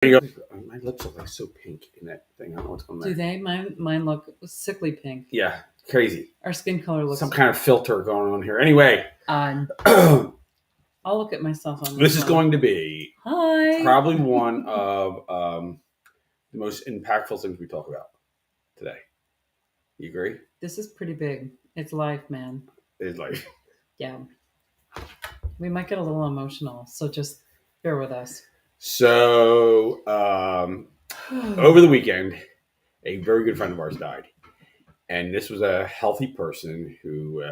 There you go. My lips look like so pink in that thing. I don't know what's going on Do there. they? Mine look sickly pink. Yeah, crazy. Our skin color looks. Some kind of filter going on here. Anyway, I'll look at myself on this is going to be Hi. probably one of the most impactful things we talk about today. You agree? This is pretty big. It's life, man. It's like, Yeah. We might get a little emotional, so just bear with us. so over the weekend, a very good friend of ours died. And this was a healthy person who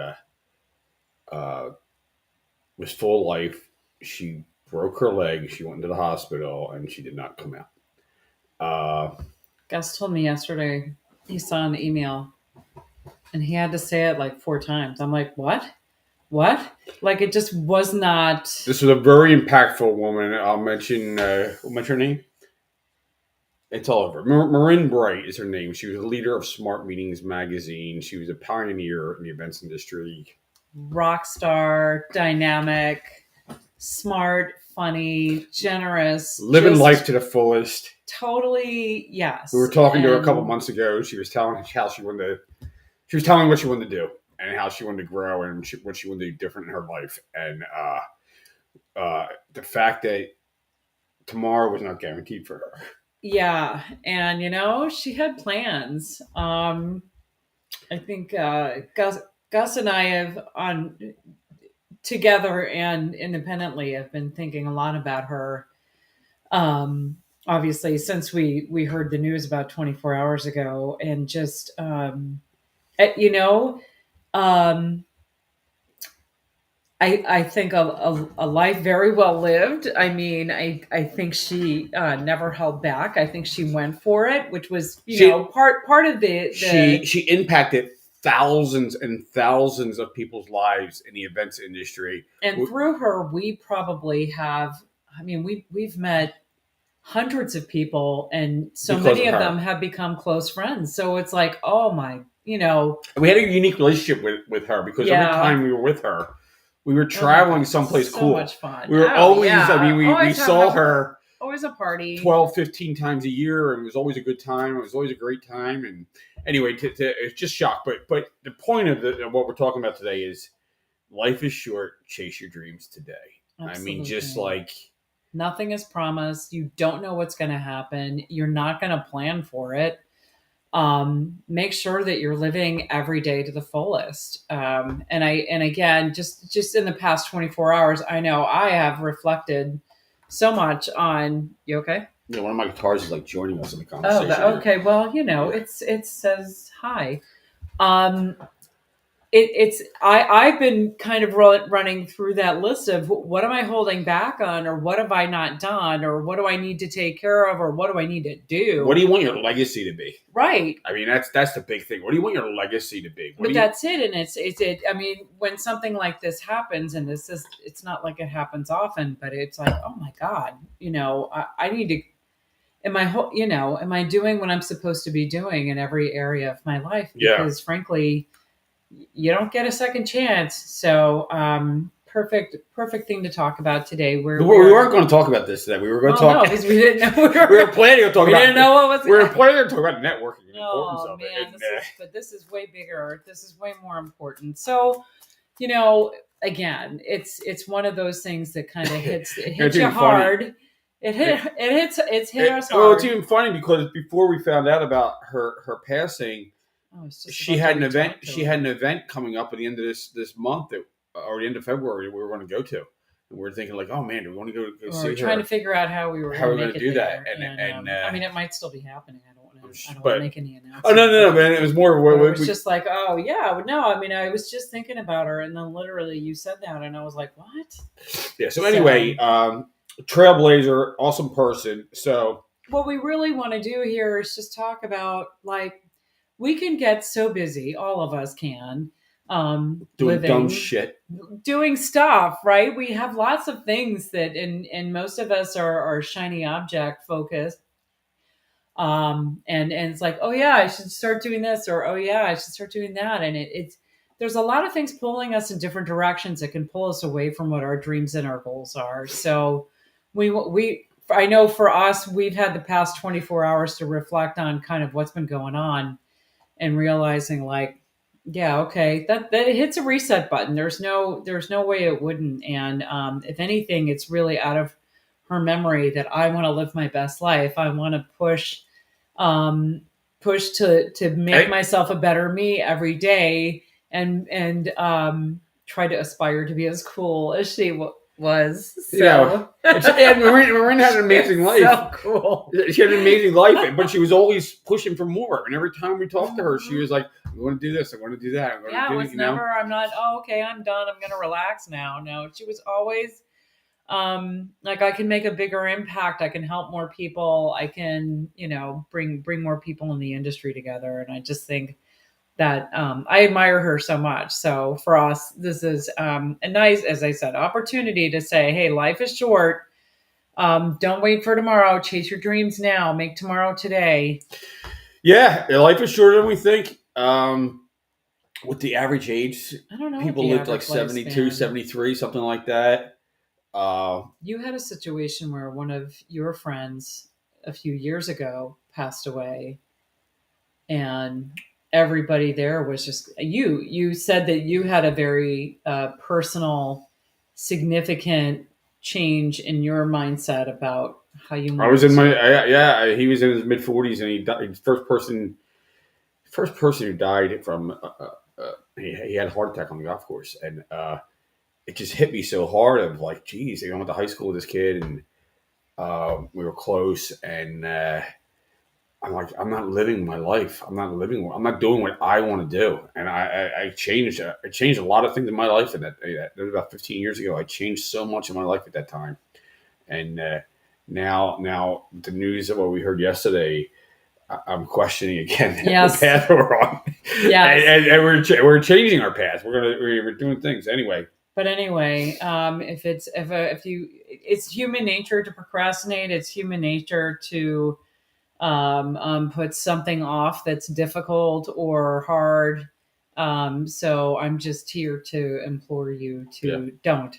was full of life. She broke her leg. She went into the hospital, and she did not come out. Gus told me yesterday he saw an email, and he had to say it like 4 times. I'm like, what? What? Like it just was not. This was a very impactful woman. I'll mention her name. It's all over. Marin Bright is her name. She was a leader of Smart Meetings magazine. She was a pioneer in the events industry. Rock star, dynamic, smart, funny, generous, living life to the fullest. Totally, yes. We were talking to her a couple months ago. She was telling how she wanted to. She was telling what she wanted to do and how she wanted to grow and what she wanted to do different in her life. And the fact that tomorrow was not guaranteed for her. Yeah, and she had plans. I think Gus and I have together and independently have been thinking a lot about her. Obviously, since we heard the news about 24 hours ago, and just I think a life very well lived. I mean, I think she never held back. I think she went for it, which was part of the. She impacted thousands and thousands of people's lives in the events industry, and through her, we probably have. I mean, we've met hundreds of people, and so many of them have become close friends. So it's like, oh my, we had a unique relationship with her because every time we were with her. We were traveling someplace so cool. Much fun. We were always, we saw her always a party 12, 15 times a year, and it was always a good time. It was always a great time. And anyway, it's just shock. But the point of what we're talking about today is life is short. Chase your dreams today. Absolutely. I mean, just like nothing is promised. You don't know what's going to happen. You're not going to plan for it. Make sure that you're living every day to the fullest. And again, just in the past 24 hours, I know I have reflected so much on. You okay? Yeah, one of my guitars is like joining us in the conversation. Oh, okay. Well, it says hi. I've been kind of running through that list of what am I holding back on, or what have I not done, or what do I need to take care of, or what do I need to do? What do you want your legacy to be? Right. I mean, that's the big thing. What do you want your legacy to be? That's it, and it's it. I mean, when something like this happens, and it's not like it happens often, but it's like, oh my God, I need to. Am I doing what I'm supposed to be doing in every area of my life? Because frankly, you don't get a second chance. So perfect thing to talk about today. We weren't going to talk about this today. We were going to talk because we didn't know. We were planning to talk about. We didn't know what was. We were planning to talk about networking and the importance of it. But this is way bigger. This is way more important. So, again, it's one of those things that kind of hits you hard. It hits us hard. Well, it's even funny because before we found out about her passing. She had an event. She had an event coming up at the end of this month, or the end of February, we were going to go to, and we were thinking like, "Oh man, do we want to go see her?" We're trying to figure out how we were going to do that, and I mean, it might still be happening. I don't want to make any announcements. Oh no, man! It was more. It was just like, oh yeah, no. I mean, I was just thinking about her, and then literally you said that, and I was like, what? Yeah. So anyway, trailblazer, awesome person. So what we really want to do here is just talk about like. We can get so busy, all of us can, doing dumb shit, doing stuff, right? We have lots of things that, and most of us are shiny object focused. And it's like, oh yeah, I should start doing this, or oh yeah, I should start doing that. And there's a lot of things pulling us in different directions that can pull us away from what our dreams and our goals are. So we I know for us, we've had the past 24 hours to reflect on kind of what's been going on and realizing like, yeah, okay, that hits a reset button. There's no way it wouldn't. And if anything, it's really out of her memory that I want to live my best life. I want to um, push to make myself a better me every day, and try to aspire to be as cool as she was. So. And Marin had an amazing life. So cool. She had an amazing life, but she was always pushing for more. And every time we talked to her, she was like, "I want to do this. I want to do that. It was never. I'm not. Oh, okay. I'm done. I'm going to relax now. No, she was always like, I can make a bigger impact. I can help more people. I can, bring more people in the industry together. And I just think that I admire her so much. So for us, this is a nice, as I said, opportunity to say, hey, life is short. Don't wait for tomorrow. Chase your dreams now. Make tomorrow today. Yeah, life is shorter than we think. With the average age, I don't know. People lived like 72, 73, something like that. You had a situation where one of your friends a few years ago passed away, and everybody there was just you said that you had a very personal, significant change in your mindset about how you. I was in my he was in his mid 40s, and he died. First person who died from he had a heart attack on the golf course, and it just hit me so hard. Of like, geez, I went to high school with this kid, and we were close, and I'm like, I'm not living my life. I'm not doing what I want to do. And I changed a lot of things in my life. And that was about 15 years ago. I changed so much in my life at that time. And now the news of what we heard yesterday, I'm questioning again the path we're on. Yes. And we're changing our path. We're doing things anyway. But anyway, it's human nature to procrastinate. It's human nature to put something off that's difficult or hard. So I'm just here to implore you to don't.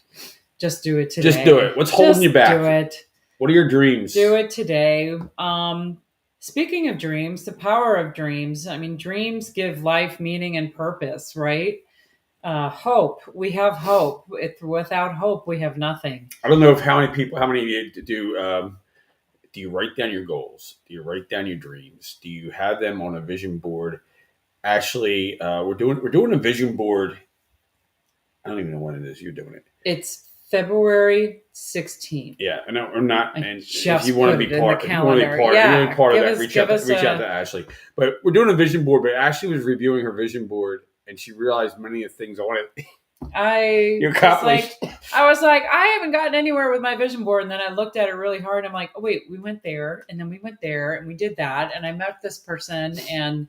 Just do it today. Just do it. What's holding you back? Do it. What are your dreams? Do it today. Speaking of dreams, the power of dreams. I mean, dreams give life meaning and purpose, right? Hope. We have hope. Without hope, we have nothing. I don't know how many of you do. Do you write down your goals? Do you write down your dreams? Do you have them on a vision board? Actually, we're doing a vision board. I don't even know when it is. You're doing it. It's February 16th. Yeah, and I'm not. And if you want to be part, of that, reach out to Ashley. But we're doing a vision board. But Ashley was reviewing her vision board, and she realized many of the things I wanted. I was like, I haven't gotten anywhere with my vision board. And then I looked at it really hard. And I'm like, oh, wait, we went there, and then we went there, and we did that. And I met this person, and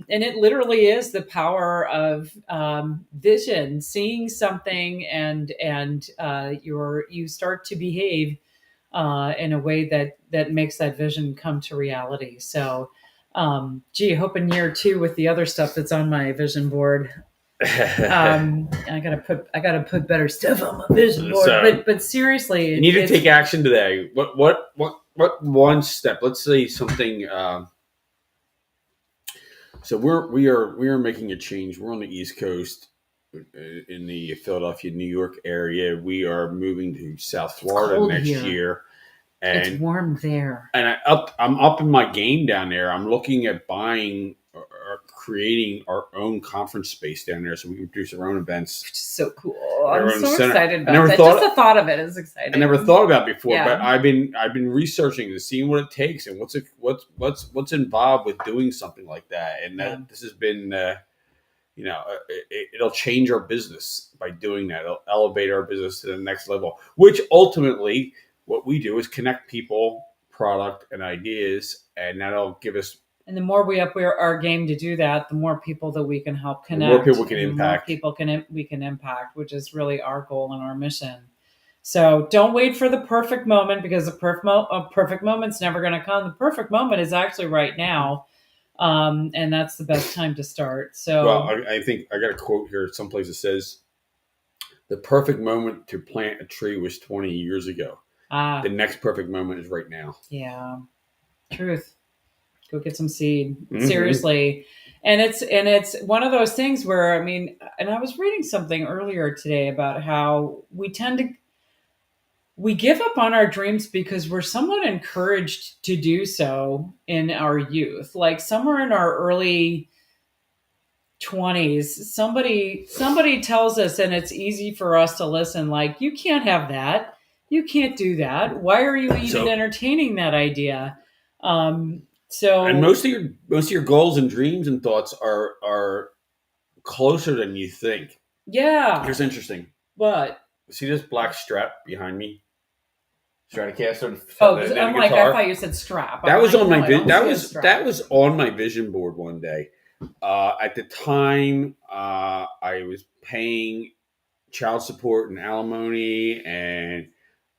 it literally is the power of vision, seeing something, and you start to behave in a way that makes that vision come to reality. So, hoping year 2 with the other stuff that's on my vision board. I gotta put better stuff on my vision board. So, but seriously, you need to take action today. What one step? Let's say something. So we are making a change. We're on the East Coast, in the Philadelphia, New York area. We are moving to South Florida next year. And it's warm there. And I'm up in my game down there. I'm looking at buying or creating our own conference space down there, so we can produce our own events. Which is so cool. I'm so excited about that. Just the thought of it is exciting. I never thought about it before, but I've been researching and seeing what it takes and what's involved with doing something like that. And this has been, it'll change our business by doing that. It'll elevate our business to the next level, which ultimately what we do is connect people, product, and ideas, and that'll give us. And the more we up our game to do that, the more people that we can help connect, the more people we can impact. We can impact, which is really our goal and our mission. So don't wait for the perfect moment, because a perfect moment's never going to come. The perfect moment is actually right now, and that's the best time to start. So, well, I think I got a quote here. Someplace that says, "The perfect moment to plant a tree was 20 years ago. Ah, The next perfect moment is right now. yeah. Truth. Go get some seed. Mhm. Seriously. And it's one of those things where, I mean, and I was reading something earlier today about how we give up on our dreams because we're somewhat encouraged to do so in our youth. Like somewhere in our early 20s, somebody tells us, and it's easy for us to listen, like, you can't have that. You can't do that. Why are you even So- entertaining that idea? And So most of your goals and dreams and thoughts are closer than you think. yeah. Here's interesting. What? See this black strap behind me? Stratocaster. Oh, the I'm like, I guitar? thought you said strap. That I'm was like, on no, my I don't that see a was strap. that was on my vision board one day. At the time, I was paying child support and alimony, and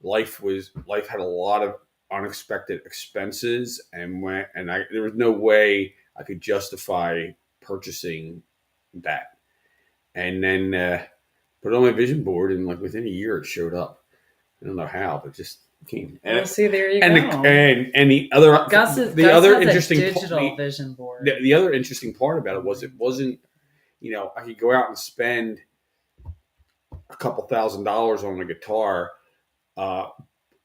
life had a lot of unexpected expenses, and there was no way I could justify purchasing that. And then put it on my vision board, and like within a year, it showed up. I don't know how, but just came. Well, see, there you And go. the other Gus the other has interesting a digital vision board. the other interesting part about it was it wasn't, I could go out and spend a couple $1,000s on a guitar,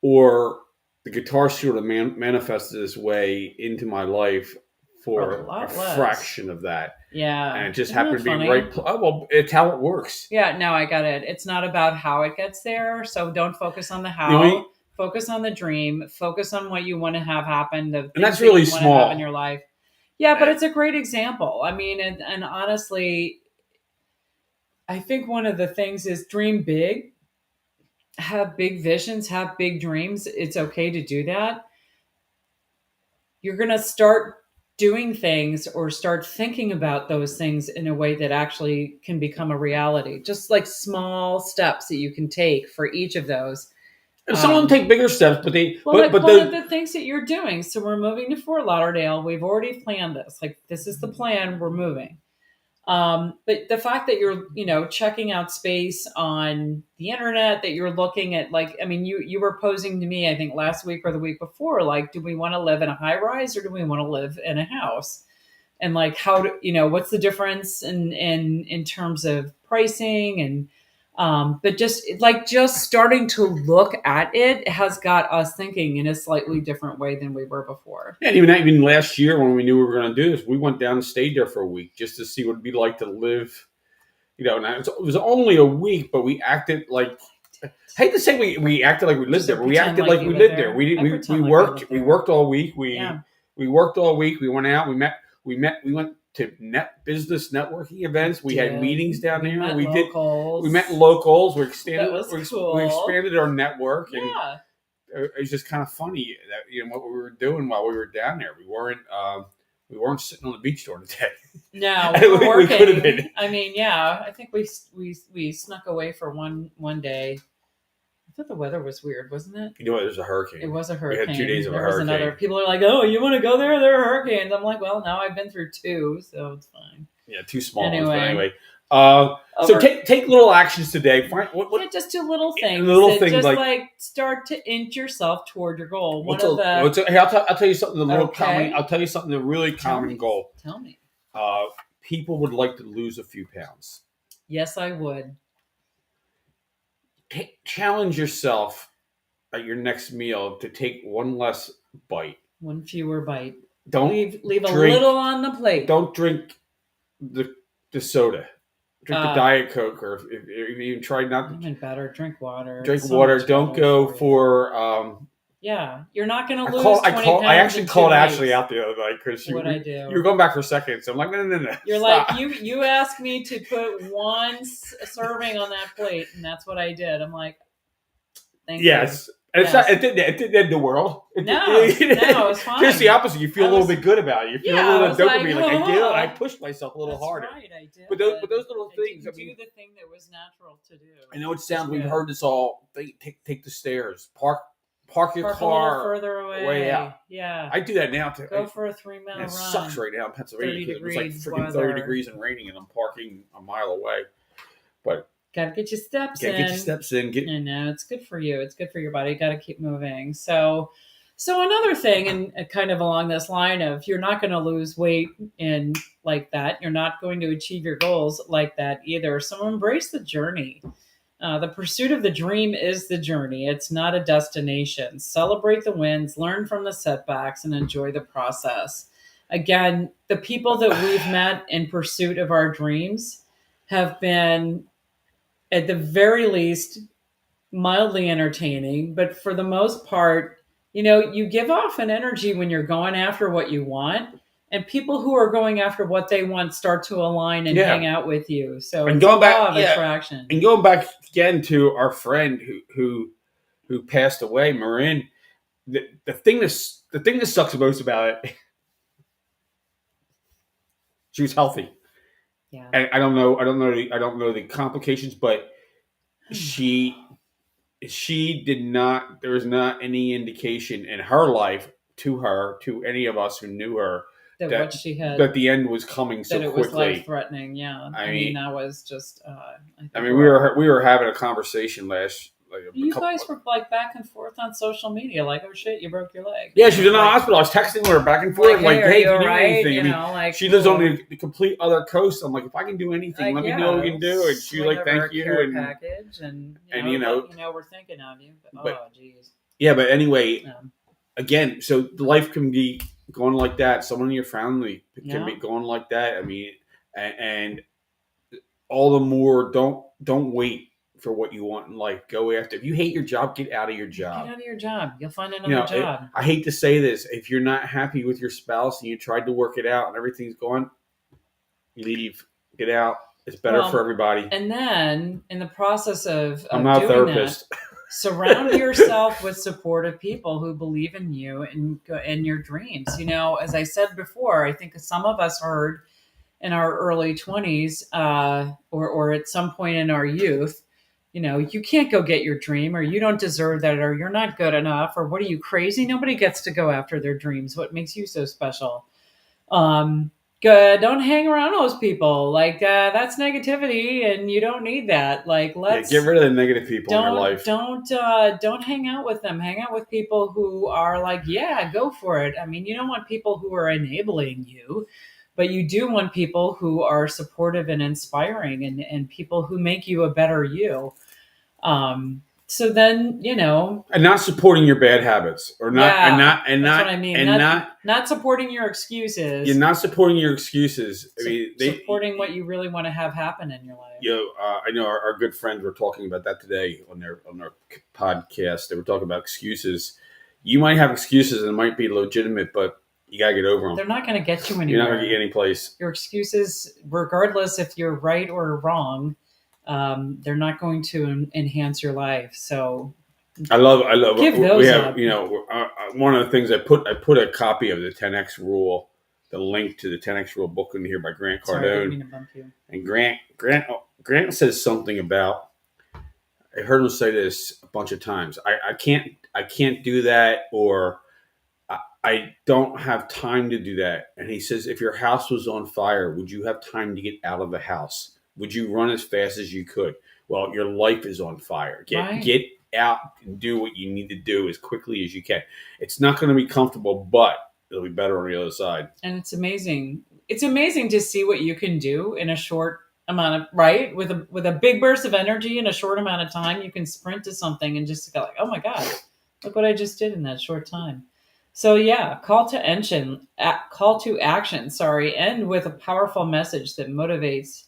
or the guitar sort of manifested its way into my life for a lot less. fraction of that. Yeah. And it just Isn't happened that to be funny? right. Well, it's how it works. Yeah, no, I got it. It's not about how it gets there. So don't focus on the how. The only- Focus on the dream. Focus on what you want to have happen. The things that's that really you want to small. have in your life. Yeah, but it's a great example. I mean, and honestly, I think one of the things is dream big, have big visions, have big dreams. It's okay to do that. You're going to start doing things or start thinking about those things in a way that actually can become a reality. Just like small steps that you can take for each of those. And some of them take bigger steps, but one of the things that you're doing. So we're moving to Fort Lauderdale. We've already planned this. Like, this is the plan. We're moving. But the fact that you're, checking out space on the internet, that you're looking at, like, I mean, you were posing to me, I think last week or the week before, like, do we want to live in a high rise or do we want to live in a house? And like, what's the difference in terms of pricing and, but just starting to look at it has got us thinking in a slightly different way than we were before. And even last year when we knew we were going to do this, we went down and stayed there for a week just to see what it'd be like to live. Now it was only a week, but we acted like. I hate to say we acted like we lived there, but we acted like we lived there. We worked all week. We worked all week. We went out. We went to business networking events. We had meetings down there. We met locals. We expanded our network. And it was just kind of funny that what we were doing while we were down there. We weren't sitting on the beach during the day. No, we were working. We could have been. I mean, yeah, I think we snuck away for one day. I thought the weather was weird, wasn't it? It was a hurricane. It was a hurricane. We had 2 days of a hurricane. People are like, "Oh, you want to go there? There are hurricanes." I'm like, "Well, now I've been through 2, so it's fine." Yeah, 2 small ones. Anyway. But anyway. So take little actions today. Just do little things. Things like start to inch yourself toward your goal. I'll tell you something. I'll tell you something. The really common goal. Tell me. People would like to lose a few pounds. Yes, I would. Challenge yourself at your next meal to take one less bite. One fewer bite. Don't leave a little on the plate. Don't drink the soda. Drink the Diet Coke, or if you even try not to. Even better, drink water. Drink water. Don't go for. Yeah, you're not going to lose 20 pounds. I actually called Ashley out the other night because you were going back for seconds. So I'm like, no. You're stop. Like, you asked me to put one serving on that plate, and that's what I did. I'm like, thank you. Yes. And it didn't end the world. No, it was fine. Just the opposite. You feel a little bit good about it. You feel a little bit dopamine. I pushed myself a little harder. Right, I did. But those little things. Do the thing that was natural to do. I know it sounds. We've heard this all. Take the stairs. Park your car a little further away. Way out. Yeah. I do that now too. Go for a 3-mile run. It sucks right now in Pennsylvania because it was like freaking 30 degrees and raining, and I'm parking a mile away. But Gotta get your steps Get in. your steps in. I know, it's good for you. It's good for your body. You got to keep moving. So another thing, and kind of along this line of, you're not going to lose weight in like that. You're not going to achieve your goals like that either. So embrace the journey. The pursuit of the dream is the journey. It's not a destination. Celebrate the wins, learn from the setbacks, and enjoy the process. Again, the people that we've met in pursuit of our dreams have been, at the very least, mildly entertaining, but for the most part, you give off an energy when you're going after what you want, and people who are going after what they want start to align and hang out with you. So and it's going a back, law of attraction. And going back again to our friend who passed away, Marin. The thing that sucks most about it, she was healthy. Yeah. And I don't know the complications, but she did not. There was not any indication in her life to any of us who knew her that what she had, that the end was coming so quickly. That it was life threatening. Yeah, I mean that was just. We were having a conversation last. You guys were like back and forth on social media, like, oh shit, you broke your leg. Yeah, she was in the hospital. I was texting her back and forth, like, hey, do you need anything? You know, like, she lives on the complete other coast. I'm like, if I can do anything, let me know what we can do. And she's like, thank you. And package, and we're thinking of you. But oh, geez. Yeah, but anyway, again, so life can be going like that. Someone in your family can be going like that. I mean, and all the more, don't wait for what you want in life. Go after. If you hate your job, get out of your job. Get out of your job. You'll find another job. I hate to say this. If you're not happy with your spouse and you tried to work it out and everything's going, leave. Get out. It's better for everybody. And then, in the process of I'm not a therapist. Surround yourself with supportive people who believe in you and your dreams. As I said before, I think some of us heard in our early 20s or at some point in our youth, you can't go get your dream, or you don't deserve that, or you're not good enough, or what are you, crazy? Nobody gets to go after their dreams. What makes you so special? Good. Don't hang around those people. Like, that's negativity, and you don't need that. Like, let's get rid of the negative people in your life. Don't hang out with them. Hang out with people who are like, yeah, go for it. I mean, you don't want people who are enabling you, but you do want people who are supportive and inspiring, and people who make you a better you. So then, and not supporting your bad habits, or not, and not, what I mean. And not supporting your excuses. You're not supporting your excuses. I mean, supporting what you really want to have happen in your life. I know our good friends were talking about that today on their podcast. They were talking about excuses. You might have excuses and it might be legitimate, but you gotta get over them. They're not going to get you anywhere. You're not going to get any place. Your excuses, regardless if you're right or wrong, they're not going to enhance your life. So I love. Give those up. One of the things I put a copy of the 10X Rule, the link to the 10X Rule book in here by Grant Cardone. Sorry, I didn't mean to bump you. And Grant says something about. I heard him say this a bunch of times. I can't do that, or I don't have time to do that. And he says, if your house was on fire, would you have time to get out of the house? Would you run as fast as you could? Well, your life is on fire. Get out and do what you need to do as quickly as you can. It's not going to be comfortable, but it'll be better on the other side. And it's amazing. It's amazing to see what you can do in a short amount of, right? With a big burst of energy in a short amount of time. You can sprint to something and just go like, oh my God, look what I just did in that short time. So yeah, call to action, end with a powerful message that motivates,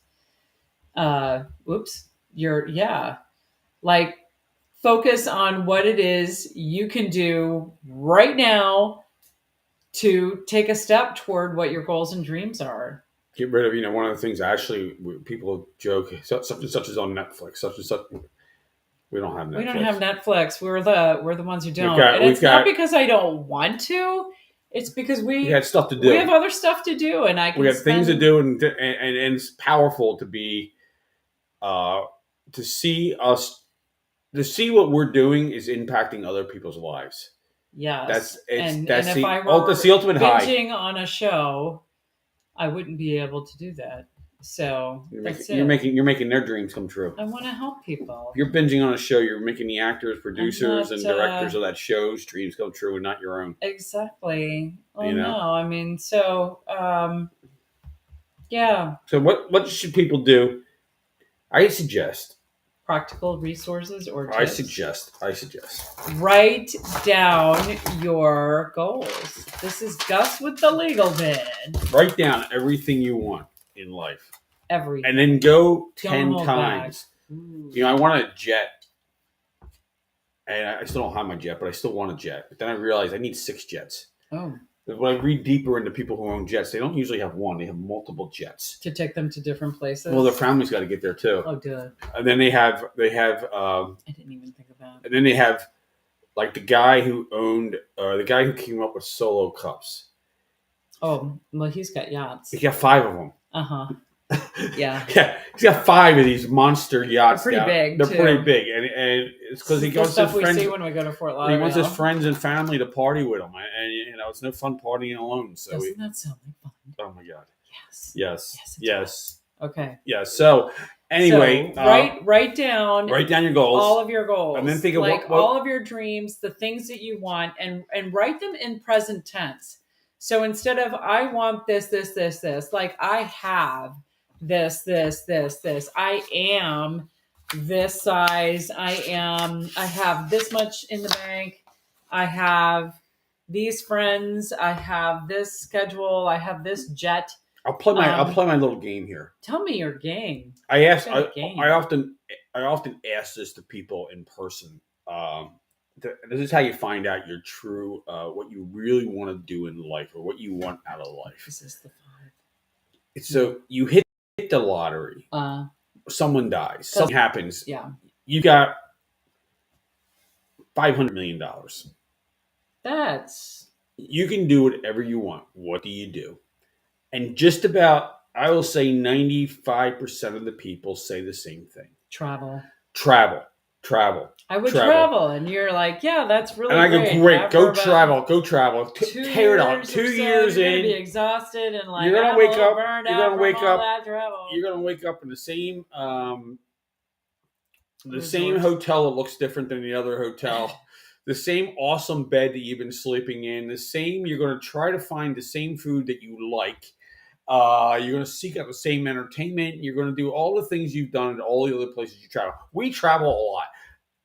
focus on what it is you can do right now to take a step toward what your goals and dreams are. Get rid of, one of the things actually people joke, such and such is on Netflix, such and such. We don't have Netflix. We don't have Netflix. We're the ones who don't. It's not because I don't want to. It's because we have stuff to do. We have other stuff to do, and we have things to do, and it's powerful to be, to see what we're doing is impacting other people's lives. Yes, that's the ultimate high. Binging on a show, I wouldn't be able to do that. So You're that's making, it. you're making their dreams come true. I want to help people. If you're binging on a show, you're making the actors, producers, not, and directors of that show's dreams come true, and not your own. Exactly. Well, You know. no, I mean, so yeah, So what should people do? I suggest. practical resources or tips. I suggest. Write down your goals. This is Gus with the legal bid. Write down everything you want in life, Everything. and then go Don't 10 hold times. You know, I want a jet, and I still don't have my jet, but I still want a jet. But then I realized I need 6 jets. Oh, When I read deeper into people who own jets, they don't usually have one; they have multiple jets. to take them to different places. Well, their family's got to get there too. Oh, good. And then they have. I didn't even think of that. And then they have, like the guy who came up with Solo Cups. Oh, well, he's got yachts. He's got 5 of them. Yeah. Yeah, he's got 5 of these monster yachts. They're pretty big. They're pretty big, and it's because he wants his friends. See when we go to Fort Lauderdale. He wants his friends and family to party with him, and it's no fun partying alone. So doesn't that sound like fun? Oh my god! Yes. Yes. Okay. Yeah. So anyway, write down your goals, all of your goals, and then think of what all of your dreams, the things that you want, and write them in present tense. So instead of I want this, like I have this. I am this size. I have this much in the bank. I have these friends. I have this schedule. I have this jet. I'll play my little game here. Tell me your game. I often ask this to people in person. This is how you find out your true what you really want to do in life, or what you want out of life. This is the 5. So you hit the lottery. Someone dies. Something happens. Yeah. You got $500 million. You can do whatever you want. What do you do? And just about, I will say 95% of the people say the same thing. Travel. I would travel. And you're like, yeah, that's really great. And I go, great, go travel. Tear it up. 2 years in. You're going to be exhausted and like, you're going to wake up. You're going to wake up in the same same hotel that looks different than the other hotel. The same awesome bed that you've been sleeping in. You're going to try to find the same food that you like. You're going to seek out the same entertainment. You're going to do all the things you've done at all the other places you travel. We travel a lot.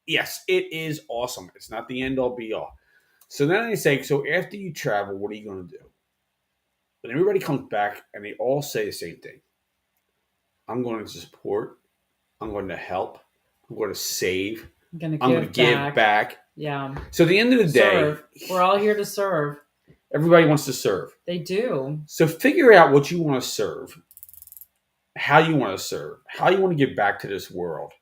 Yes, it is awesome. It's not the end all be all. So then they say, so after you travel, what are you going to do? And everybody comes back and they all say the same thing. I'm going to support. I'm going to help. I'm going to save. I'm going to give back. Yeah. So at the end of the day, we're all here to serve. Everybody wants to serve. They do. So figure out what you want to serve, how you want to serve, how you want to give back to this world,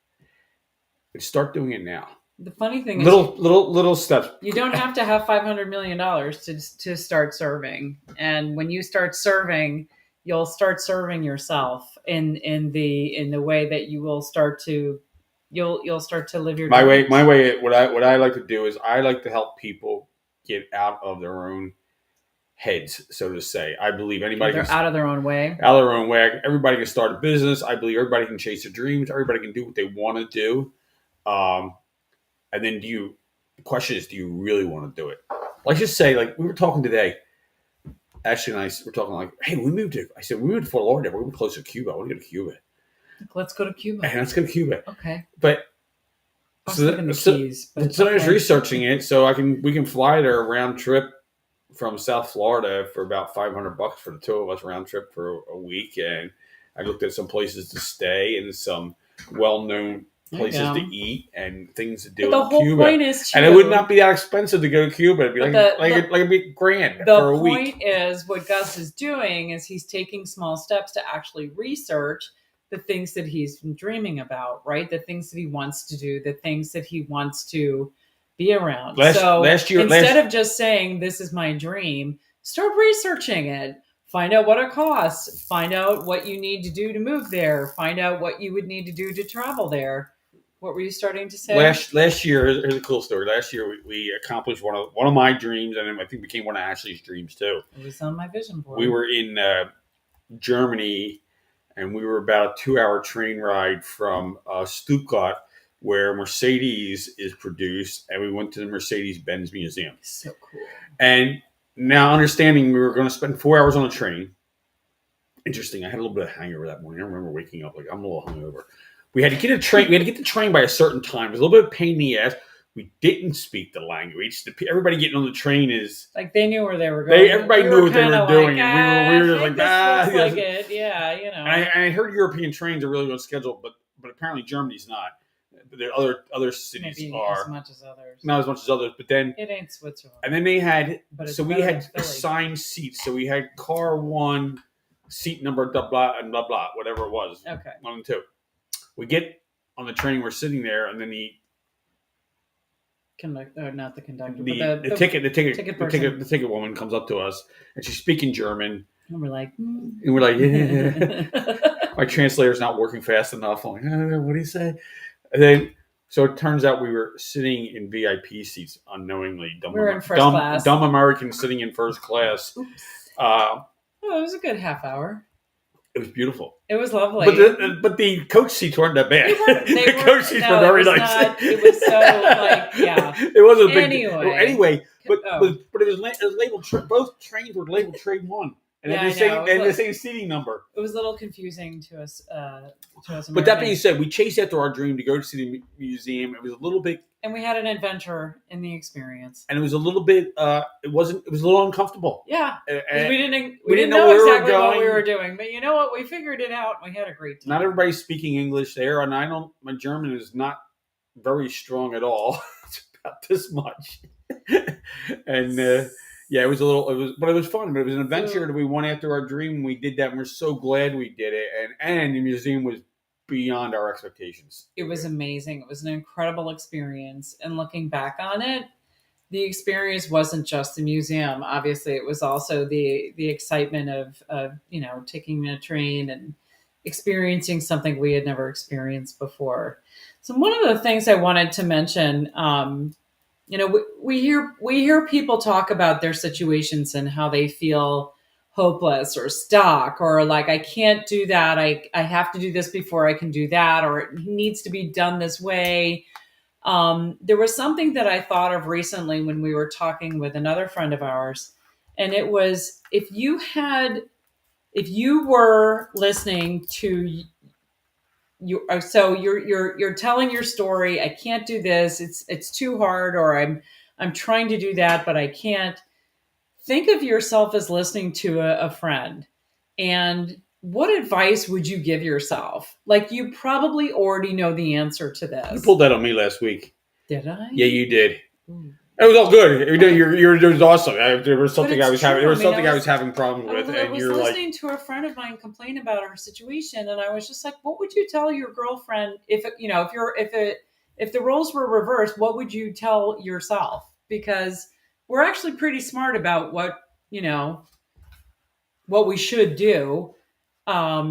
and start doing it now. The funny thing is, little steps. You don't have to have $500 million to start serving, and when you start serving, you'll start serving yourself in the way that you will start to. You'll start to live your dreams. My way. What I like to do is I like to help people get out of their own heads, so to say. I believe anybody they're out of their own way. Out of their own way. Everybody can start a business. I believe everybody can chase their dreams. Everybody can do what they want to do. And then the question is, do you really want to do it? Let's just say, like we were talking today. Ashley and I were talking like, hey, we moved to Fort Lauderdale. We're going to be close to Cuba. I want to go to Cuba. Let's go to Cuba. And let's go to Cuba. Okay. But so I was researching it, so we can fly there round trip from South Florida for about $500 for the 2 of us round trip for a week. And I looked at some places to stay and some well-known places to eat and things to do in Cuba. The whole point is, and it would not be that expensive to go to Cuba. It'd be it'd be grand for a week. The point is, what Gus is doing is he's taking small steps to actually research the things that he's been dreaming about, right? The things that he wants to do, the things that he wants to be around. Last year, instead of just saying, this is my dream, start researching it. Find out what it costs. Find out what you need to do to move there. Find out what you would need to do to travel there. What were you starting to say? Last year, here's a cool story. Last year, we accomplished one of my dreams, and I think became one of Ashley's dreams too. It was on my vision board. We were in Germany, and we were about a 2-hour train ride from Stuttgart, where Mercedes is produced, and we went to the Mercedes-Benz Museum. So cool. And now, understanding we were going to spend 4 hours on a train. Interesting. I had a little bit of hangover that morning. I remember waking up like I'm a little hungover. We had to get a train. We had to get the train by a certain time. It was a little bit of a pain in the ass. We didn't speak the language. Everybody getting on the train is like they knew where they were going. Everybody knew what they were doing, like, and we were just like, this looks like it. Yeah, you know. And I heard European trains are really on schedule, but apparently Germany's not. The other cities maybe are as much as others. Not as much as others, but then it ain't Switzerland. And then they had so we had assigned seats. So we had car 1, seat number blah blah and blah blah, whatever it was. Okay. 1 and 2. We get on the train, we're sitting there, and then not the conductor, the ticket woman comes up to us, and she's speaking German. And we're like, yeah. My translator's not working fast enough. I'm like, what do you say? And then, so it turns out we were sitting in VIP seats unknowingly. We were in first class. Dumb Americans sitting in first class. Oops. It was a good half hour. It was beautiful. It was lovely. But the coach seats weren't that bad. The coach seats were very nice. It was so yeah. It wasn't a big anyway. But it was labeled. Both trains were labeled Train 1. And the same seating number. It was a little confusing to us. But that being said, we chased after our dream to go to see the museum. It was a little bit, and we had an adventure in the experience. And it was a little bit. It was a little uncomfortable. Yeah, and we didn't know exactly what we were doing. But you know what? We figured it out. And we had a great time. Not everybody's speaking English there, and my German is not very strong at all. It's about this much, and. Yeah, it was fun. But it was an adventure that we went after our dream. We did that, and we're so glad we did it. And the museum was beyond our expectations. It was amazing. It was an incredible experience. And looking back on it, the experience wasn't just the museum. Obviously, it was also the excitement of taking a train and experiencing something we had never experienced before. So one of the things I wanted to mention. We hear people talk about their situations and how they feel hopeless or stuck or like, I can't do that. I have to do this before I can do that, or it needs to be done this way. There was something that I thought of recently when we were talking with another friend of ours. And it was, if you were listening to you're telling your story. I can't do this. It's too hard, or I'm trying to do that, but I can't. Think of yourself as listening to a friend, and what advice would you give yourself? Like, you probably already know the answer to this. You pulled that on me last week. Did I? Yeah, you did. Ooh. It was all good. It was awesome. There was something I was having. There was something I was having problems with, and you're like. I was listening to a friend of mine complain about her situation, and I was just like, "What would you tell your girlfriend if the roles were reversed? What would you tell yourself?" Because we're actually pretty smart about what we should do. I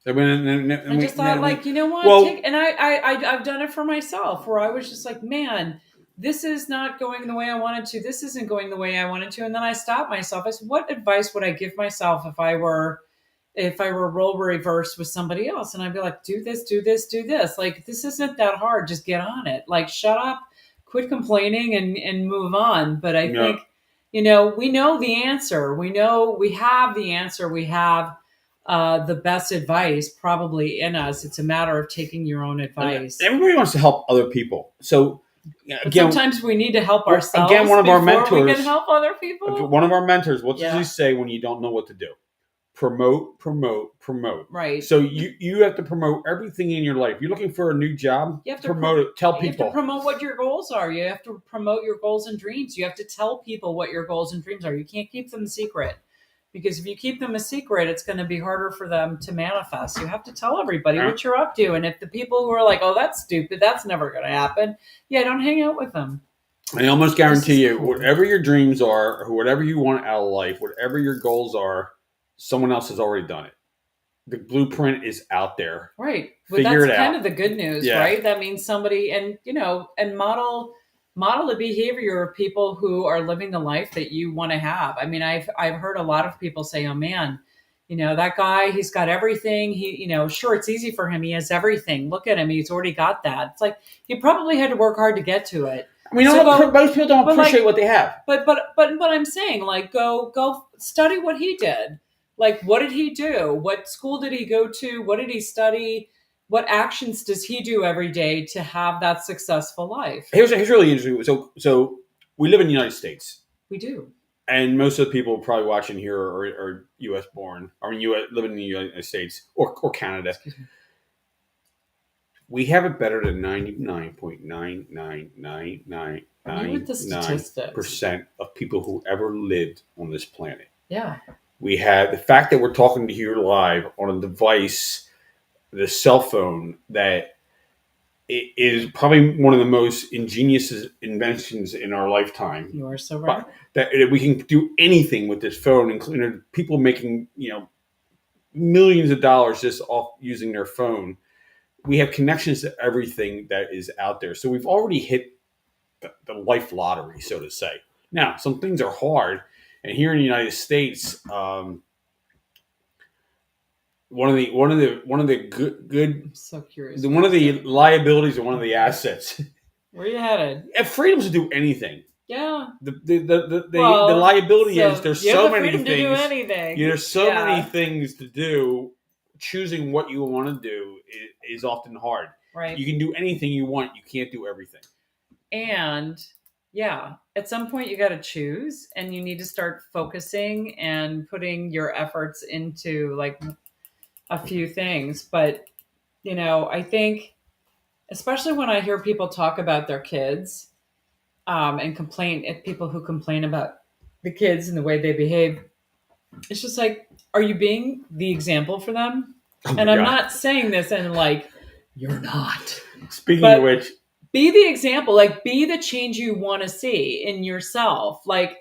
just thought, like, you know what? I've done it for myself, where I was just like, man. This is not going the way I wanted to. This isn't going the way I wanted to. And then I stopped myself. I said, what advice would I give myself if I were role reversed with somebody else? And I'd be like, do this, do this, do this. Like, this isn't that hard. Just get on it. Like, shut up, quit complaining and move on. But I think, we know the answer. We know we have the answer. We have the best advice probably in us. It's a matter of taking your own advice. Everybody wants to help other people. So, again, sometimes we need to help ourselves. Again, one of our mentors. We can help other people. One of our mentors. What does he say when you don't know what to do? Promote, promote, promote. Right. So you have to promote everything in your life. You're looking for a new job. You have to promote it. Tell people. You have to promote what your goals are. You have to promote your goals and dreams. You have to tell people what your goals and dreams are. You can't keep them secret. Because if you keep them a secret, it's going to be harder for them to manifest. You have to tell everybody what you're up to. And if the people who are like, oh, that's stupid, that's never going to happen. Yeah, don't hang out with them. I almost guarantee you, whatever your dreams are, or whatever you want out of life, whatever your goals are, someone else has already done it. The blueprint is out there. Right. But that's kind of the good news, right? That means somebody, and model the behavior of people who are living the life that you want to have. I mean, I've heard a lot of people say, oh man, You know, that guy, he's got everything. Sure, it's easy for him. He has everything. Look at him. He's already got that. It's like he probably had to work hard to get to it. I mean, most people don't appreciate what they have. But I'm saying, like, go study what he did. Like, what did he do? What school did he go to? What did he study? What actions does he do every day to have that successful life? Here's really interesting. So we live in the United States. We do. And most of the people probably watching here are U.S. born, or living in the United States or Canada. Excuse me. We have it better than 99.99999% of people who ever lived on this planet. Yeah. We have the fact that we're talking to you live on a device, the cell phone, that it is probably one of the most ingenious inventions in our lifetime. You are so right. That we can do anything with this phone, including people making millions of dollars just off using their phone. We have connections to everything that is out there. So we've already hit the life lottery, so to say. Now, some things are hard, and here in the United States, one of the good. I'm so curious. One of the liabilities and one of the assets. Where are you headed? Freedom to do anything. Yeah. The liability is there's so many things. To do anything. There's so many things to do. Choosing what you want to do is often hard. Right. You can do anything you want. You can't do everything. And at some point you got to choose, and you need to start focusing and putting your efforts into like a few things. But, I think, especially when I hear people talk about their kids, and complain at people who complain about the kids and the way they behave, it's just like, are you being the example for them? And I'm not saying this and like, you're not. Speaking of which, be the example, like be the change you want to see in yourself. Like,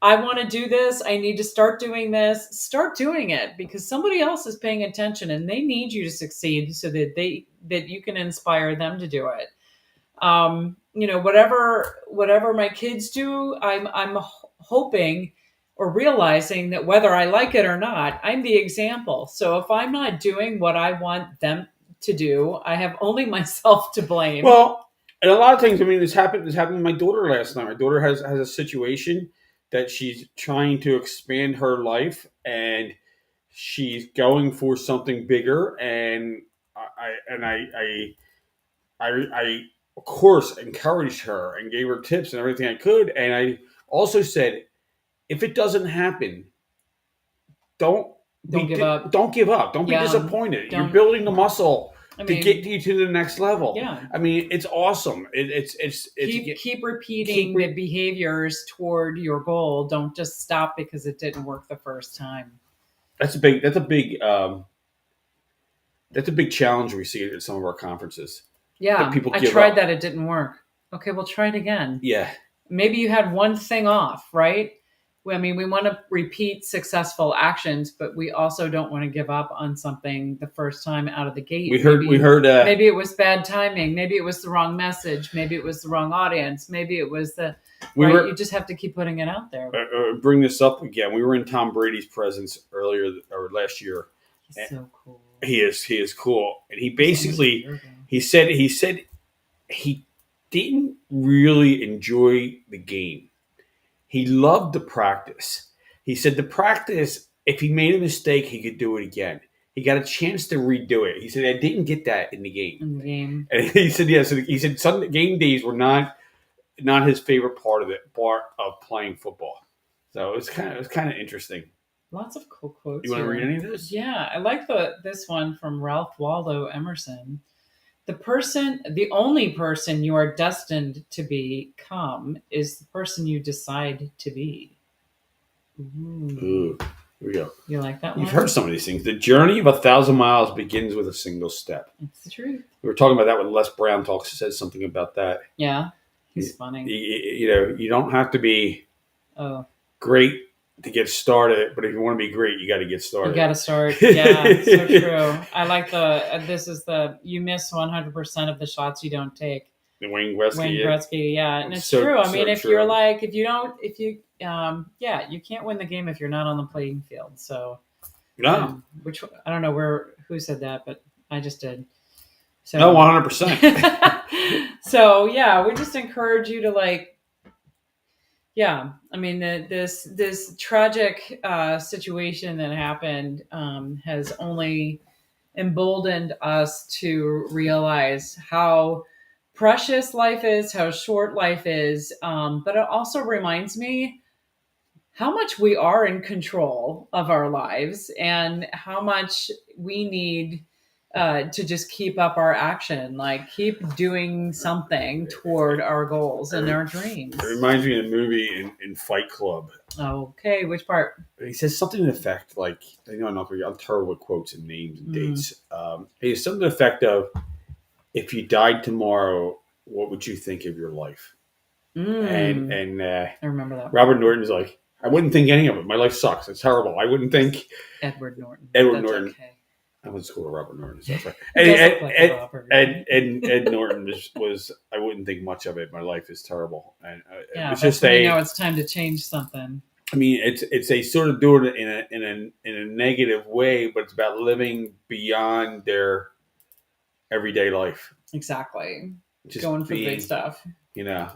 I want to do this. I need to start doing this. Start doing it, because somebody else is paying attention and they need you to succeed so that you can inspire them to do it. Whatever my kids do, I'm hoping or realizing that whether I like it or not, I'm the example. So if I'm not doing what I want them to do, I have only myself to blame. Well, and a lot of things, I mean, this happened with my daughter last night. My daughter has a situation that she's trying to expand her life, and she's going for something bigger. And I of course encouraged her and gave her tips and everything I could. And I also said, if it doesn't happen, don't give up. Don't give up. Don't be disappointed. You're building the muscle to get you to the next level. Yeah. I mean, it's awesome. Keep repeating the behaviors toward your goal. Don't just stop because it didn't work the first time. That's a big challenge we see at some of our conferences. Yeah. I tried that. It didn't work. Okay, we'll try it again. Yeah. Maybe you had one thing off, right? I mean, we want to repeat successful actions, but we also don't want to give up on something the first time out of the gate. We heard. Maybe it was bad timing. Maybe it was the wrong message. Maybe it was the wrong audience. Maybe it was you just have to keep putting it out there. Bring this up again. We were in Tom Brady's presence last year. He's so cool. He is cool, and he basically he said he didn't really enjoy the game. He loved the practice. He said the practice, if he made a mistake, he could do it again. He got a chance to redo it. He said, I didn't get that in the game. And he said, yes. Yeah, so he said Sunday game days were not his favorite part of playing football. So it was kind of interesting. Lots of cool quotes. You want to read any of this? Yeah, I like this one from Ralph Waldo Emerson. The only person you are destined to become is the person you decide to be. Ooh, here we go. You like that one? You've heard some of these things. The journey of 1,000 miles begins with a single step. It's the truth. We were talking about that when Les Brown says something about that. Yeah, he's funny. You don't have to be great to get started, but if you want to be great, you got to get started. You got to start. Yeah, so true. I like you miss 100% of the shots you don't take. The Wayne Gretzky. Yeah, and it's true. I mean, if you can't win the game if you're not on the playing field. So No, Which I don't know who said that, but I just did. So no, 100%. so yeah, we just encourage you to yeah. I mean, this tragic situation that happened has only emboldened us to realize how precious life is, how short life is. But it also reminds me how much we are in control of our lives and how much we need to just keep up our action, like keep doing something toward our goals and our dreams. It reminds me of the movie in Fight Club. Okay, which part? He says something to the effect, like, I'm terrible with quotes and names and dates. He says something to the effect of, if you died tomorrow, what would you think of your life? And I remember that. Robert Norton's like, I wouldn't think any of it. My life sucks. It's horrible. I wouldn't think. Edward Norton. Edward Norton. Okay. I went to school with Robert Norton. So that's right. Ed Norton was. I wouldn't think much of it. My life is terrible, and it's just it's time to change something. I mean, it's a sort of do it in a negative way, but it's about living beyond their everyday life. Exactly. Just going for big stuff. Yeah.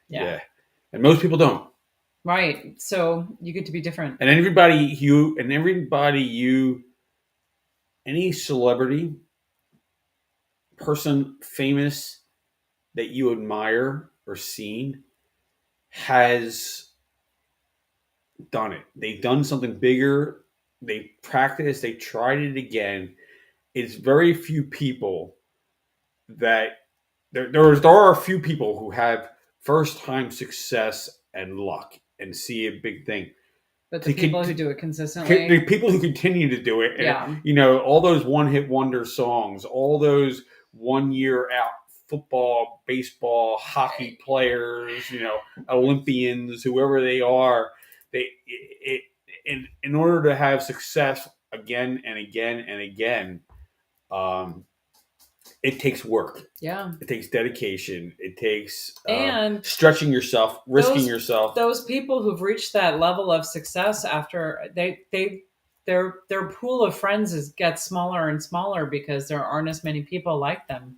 And most people don't. Right. So you get to be different. And any celebrity, person, famous that you admire or seen has done it. They've done something bigger. They practiced. They tried it again. It's very few people that there are a few people who have first time success and luck and see a big thing. But the people who do it consistently, the people who continue to do it, and, all those one-hit wonder songs, all those 1 year out football, baseball, hockey players, Olympians, whoever they are, in order to have success again and again and again, it takes work. Yeah. It takes dedication. It takes and stretching yourself, risking yourself. Those people who've reached that level of success after their pool of friends gets smaller and smaller because there aren't as many people like them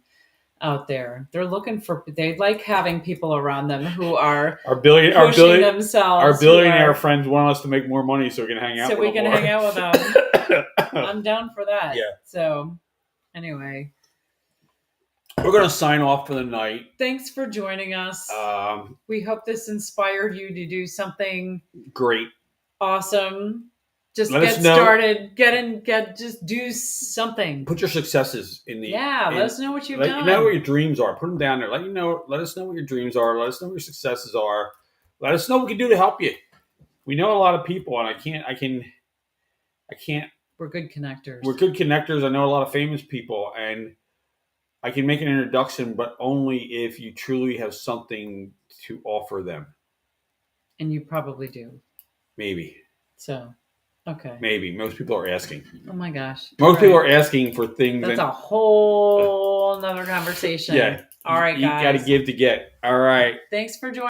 out there. They like having people around them who are pushing themselves. Our billionaire friends want us to make more money so we can hang out with them. So we can hang out with them. I'm down for that. Yeah. So anyway. We're going to sign off for the night. Thanks for joining us. We hope this inspired you to do something great, awesome. Just get started. Just do something. Put your successes in the. Yeah, let us know what you've done. Let you know what your dreams are. Put them down there. Let us know what your dreams are. Let us know what your successes are. Let us know what we can do to help you. We know a lot of people, and I can't. We're good connectors. We're good connectors. I know a lot of famous people, and I can make an introduction, but only if you truly have something to offer them. And you probably do. Maybe. So, okay. Maybe. Most people are asking. Oh my gosh. Most people are asking for things. That's a whole nother conversation. Yeah. All right, guys. You got to give to get. All right. Thanks for joining.